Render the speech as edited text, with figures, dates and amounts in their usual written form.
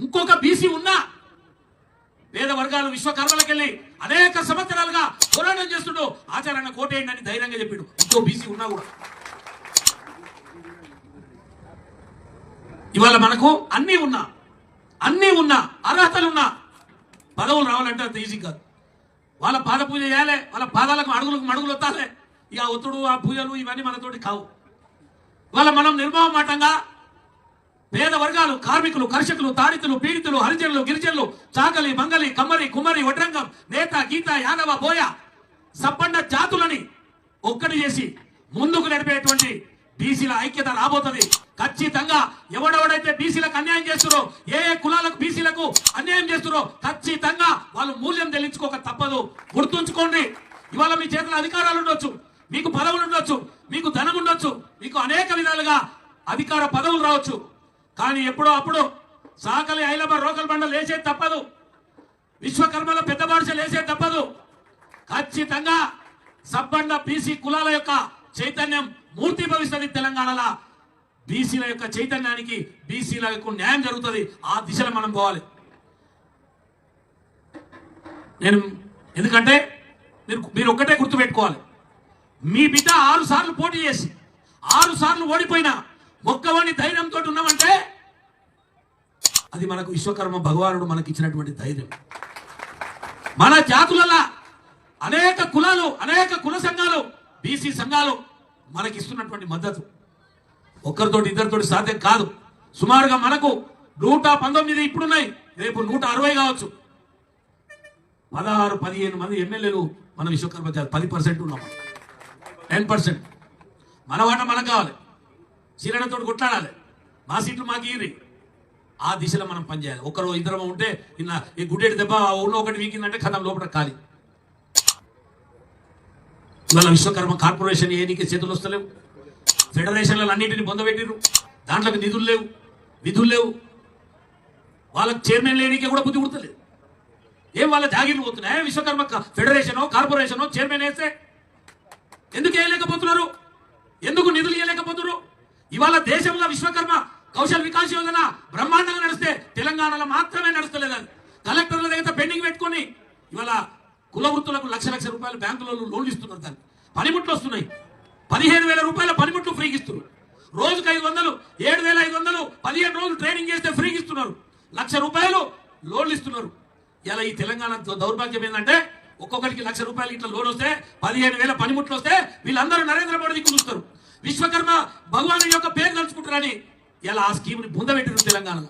ఇంకొక బీసీ ఉన్నా పేద వర్గాలు విశ్వకర్మలకెళ్ళి అనేక సంవత్సరాలుగా పోరాటం చేస్తుండో ఆచారాన్ని కోటేయండి అని ధైర్యంగా చెప్పాడు. ఇంకో బీసీ ఉన్నా కూడా ఇవాళ మనకు అన్నీ ఉన్నా అర్హతలున్నా పదవులు రావాలంటే అంత ఈజీ కాదు. వాళ్ళ పాద పూజ చేయాలి, వాళ్ళ పాదాలకు అడుగులకు మడుగులు వస్తాలే. ఇక ఒత్తుడు ఆ పూజలు ఇవన్నీ మనతోటి కావు. ఇవాళ మనం నిర్మమాటంగా పేద వర్గాలు కార్మికులు, కర్షకులు, తాడితులు, పీడితులు, హరిజనులు, గిరిజనులు, చాకలి, మంగలి, కమ్మరి, కుమ్మరి, వడ్రంగం, నేత, గీత, యాదవ, బోయ, సబ్బండ జాతులని ఒక్కటి చేసి ముందుకు నడిపేటువంటి బీసీల ఐక్యత రాబోతుంది. ఖచ్చితంగా ఎవడెవడైతే బీసీలకు అన్యాయం చేస్తున్నారో, ఏ కులాలకు బీసీలకు అన్యాయం చేస్తున్నారో ఖచ్చితంగా వాళ్ళు మూల్యం చెల్లించుకోక తప్పదు. గుర్తుంచుకోండి. ఇవాళ మీ చేతుల అధికారాలు ఉండొచ్చు, మీకు పదవులు ఉండొచ్చు, మీకు ధనం ఉండొచ్చు, మీకు అనేక విధాలుగా అధికార పదవులు రావచ్చు. కానీ ఎప్పుడో అప్పుడు సాకలి, ఐలబ, రోకల్ బండలు వేసేది తప్పదు. విశ్వకర్మల పెద్ద భాషలు వేసేది తప్పదు. ఖచ్చితంగా సబ్బండ బీసీ కులాల యొక్క చైతన్యం మూర్తి భవిస్తుంది. తెలంగాణలో బీసీల యొక్క చైతన్యానికి, బీసీల యొక్క న్యాయం జరుగుతుంది. ఆ దిశలో మనం పోవాలి. ఎందుకంటే మీరు ఒక్కటే గుర్తుపెట్టుకోవాలి, మీ బిడ్డ 6 సార్లు పోటీ చేసి 6 సార్లు ఓడిపోయినా ఒక్కవాడిని ధైర్యంతో ఉన్నామంటే అది మనకు విశ్వకర్మ భగవానుడు మనకి ఇచ్చినటువంటి ధైర్యం. మన జాతులలో అనేక కులాలు, అనేక కుల సంఘాలు, బీసీ సంఘాలు మనకి ఇస్తున్నటువంటి మద్దతు ఒక్కరితోటి ఇద్దరితోటి సాధ్యం కాదు. సుమారుగా మనకు 119 ఇప్పుడున్నాయి, రేపు 160 కావచ్చు. 16-15 మంది ఎమ్మెల్యేలు మన విశ్వకర్మ జాతి 10% ఉన్నాం. 10% మన వాట మనకు కావాలి. సీలనతో కొట్లాడాలి, మా సీట్లు మాకు ఇరి. ఆ దిశలో మనం పనిచేయాలి. ఒకరు ఇద్దరం ఉంటే ఈ గుడ్డేటి దెబ్బ ఊళ్ళో ఒకటి వీకిందంటే కథం లోపల ఖాళీ. ఇవాళ విశ్వకర్మ కార్పొరేషన్ ఏనికి చేతులు వస్తలేవు. ఫెడరేషన్లను అన్నింటినీ పొందబెట్టిరు. దాంట్లోకి నిధులు లేవు, విధులు లేవు. వాళ్ళకి చైర్మన్ లేనికే కూడా బుద్ధి పుడతలేదు. ఏం వాళ్ళ జాగీర్లు పోతున్నాయి? విశ్వకర్మ ఫెడరేషనో కార్పొరేషనో చైర్మన్ వేస్తే ఎందుకు వేయలేకపోతున్నారు? ఎందుకు నిధులు ఇవ్వలేకపోతున్నారు? ఇవాళ దేశంలో విశ్వకర్మ కౌశల్ వికాస్ యోజన బ్రహ్మాండంగా నడిస్తే తెలంగాణలో మాత్రమే నడుస్తలేదని కలెక్టర్ల దగ్గర పెండింగ్ పెట్టుకొని ఇవాళ కుల వృత్తులకు లక్ష రూపాయలు బ్యాంకులలో లోన్లు ఇస్తున్నారు. దాన్ని పనిముట్లు వస్తున్నాయి. 15,000 రూపాయల పనిముట్లు ఫ్రీకి ఇస్తున్నారు. రోజుకు 500, 7,500, 15 రోజులు ట్రైనింగ్ చేస్తే ఫ్రీకి ఇస్తున్నారు. 1,00,000 రూపాయలు లోన్లు ఇస్తున్నారు. ఇలా ఈ తెలంగాణ దౌర్భాగ్యం ఏంటంటే ఒక్కొక్కరికి 1,00,000 రూపాయలు ఇట్లా లోన్ వస్తే 15,000 పనిముట్లు వస్తే వీళ్ళందరూ నరేంద్ర మోడీ దిక్కు చూస్తారు. విశ్వకర్మ భగవాను యొక్క పేరు తలుచుకుంటారని ఇలా ఆ స్కీమ్ని పొందబెట్టారు తెలంగాణలో.